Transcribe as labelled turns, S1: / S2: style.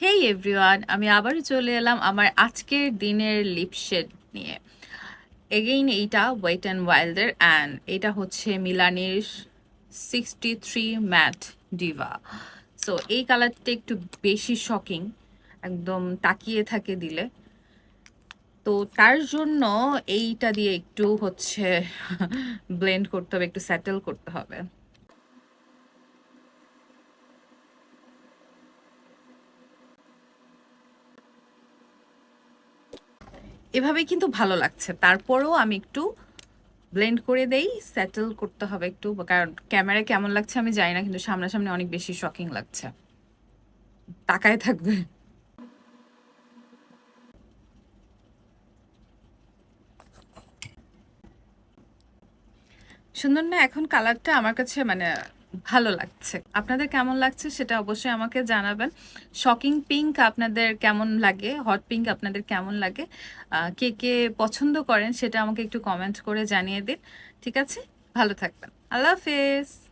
S1: হেই everyone, আমি আবারও চলে এলাম আমার আজকের দিনের লিপ শেড নিয়ে। এগেইন এইটা ওয়েট অ্যান্ড ওয়াইল্ডের, অ্যান্ড এটা হচ্ছে মিলানির 63 ম্যাট ডিভা। সো এই কালারটা একটু বেশি শকিং, একদম তাকিয়ে থাকে দিলে। তো তার জন্য এইটা দিয়ে একটু হচ্ছে ব্লেন্ড করতে হবে, একটু সেটেল করতে হবে। এভাবে কিন্তু ভালো লাগছে, তারপরেও আমি একটু ব্লেন্ড করে দেই, সেটেল করতে হবে একটু, কারণ ক্যামেরায় কেমন লাগছে আমি জানি না, কিন্তু সামনাসামনি অনেক বেশি শকিং লাগছে। তাকায় থাকবে। সুন্দর না এখন কালারটা? আমার কাছে মানে ভালো লাগছে। আপনাদের কেমন লাগছে সেটা অবশ্যই আমাকে জানাবেন। শকিং পিঙ্ক আপনাদের কেমন লাগে, হট পিঙ্ক আপনাদের কেমন লাগে, কে কে পছন্দ করেন সেটা আমাকে একটু কমেন্ট করে জানিয়ে দিন। ঠিক আছে, ভালো থাকবেন। আল্লাহ হাফেজ।